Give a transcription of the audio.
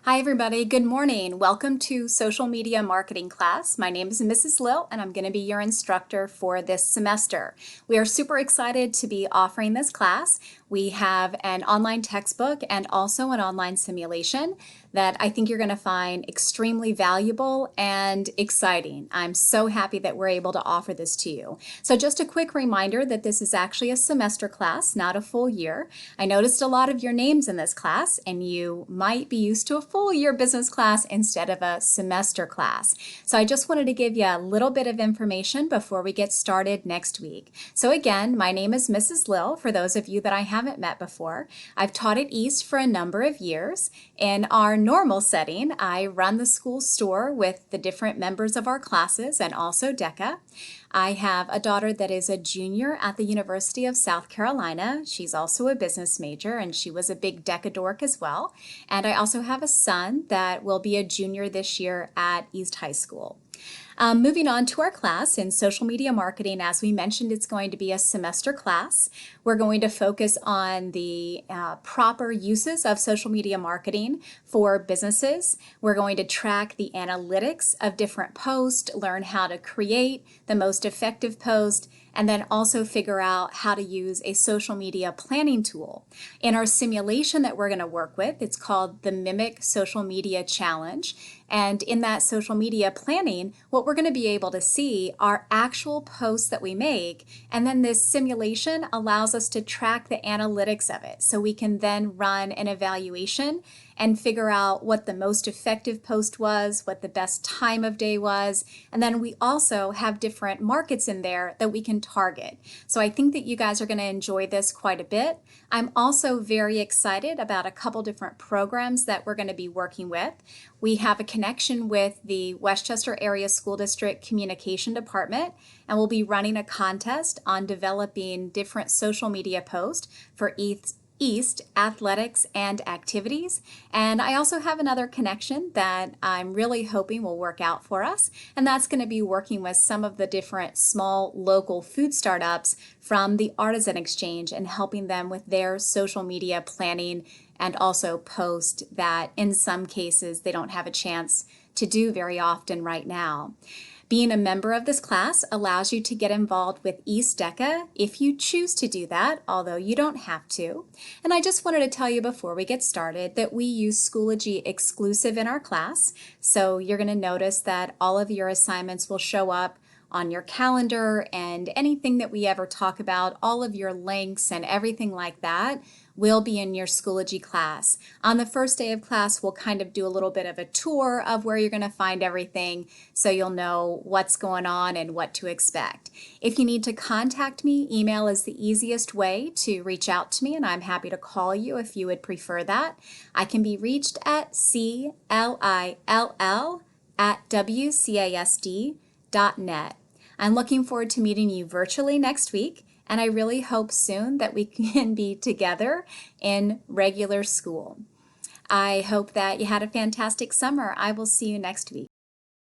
Hi everybody, good morning. Welcome to Social Media Marketing class. My name is Mrs. Lill and I'm going to be your instructor for this semester. We are super excited to be offering this class. We have an online textbook and also an online simulation that I think you're going to find extremely valuable and exciting. I'm so happy that we're able to offer this to you. So just a quick reminder that this is actually a semester class, not a full year. I noticed a lot of your names in this class and you might be used to a full year business class instead of a semester class. So I just wanted to give you a little bit of information before we get started next week. So again, my name is Mrs. Lill, for those of you that I haven't met before. I've taught at East for a number of years. In our normal setting, I run the school store with the different members of our classes and also DECA. I have a daughter that is a junior at the University of South Carolina. She's also a business major and she was a big DECA dork as well. And I also have a son that will be a junior this year at East High School. Moving on to our class in social media marketing, as we mentioned, it's going to be a semester class. We're going to focus on the proper uses of social media marketing for businesses. We're going to track the analytics of different posts, learn how to create the most effective post, and then also figure out how to use a social media planning tool. In our simulation that we're going to work with, it's called the Mimic Social Media Challenge. And in that social media planning, what we're going to be able to see are actual posts that we make. And then this simulation allows us to track the analytics of it. So we can then run an evaluation and figure out what the most effective post was, what the best time of day was, and then we also have different markets in there that we can target. So I think that you guys are going to enjoy this quite a bit. I'm also very excited about a couple different programs that we're going to be working with. We have a connection with the Westchester Area School District Communication Department, and we'll be running a contest on developing different social media posts for East athletics and activities. And I also have another connection that I'm really hoping will work out for us, and that's going to be working with some of the different small local food startups from the Artisan Exchange and helping them with their social media planning and also post that in some cases they don't have a chance to do very often right now. Being a member of this class allows you to get involved with East DECA if you choose to do that, although you don't have to. And I just wanted to tell you before we get started that we use Schoology exclusive in our class. So you're going to notice that all of your assignments will show up on your calendar, and anything that we ever talk about, all of your links and everything like that will be in your Schoology class. On the first day of class, we'll kind of do a little bit of a tour of where you're going to find everything so you'll know what's going on and what to expect. If you need to contact me, email is the easiest way to reach out to me, and I'm happy to call you if you would prefer that. I can be reached at clill@wcasd.net. I'm looking forward to meeting you virtually next week, and I really hope soon that we can be together in regular school. I hope that you had a fantastic summer. I will see you next week.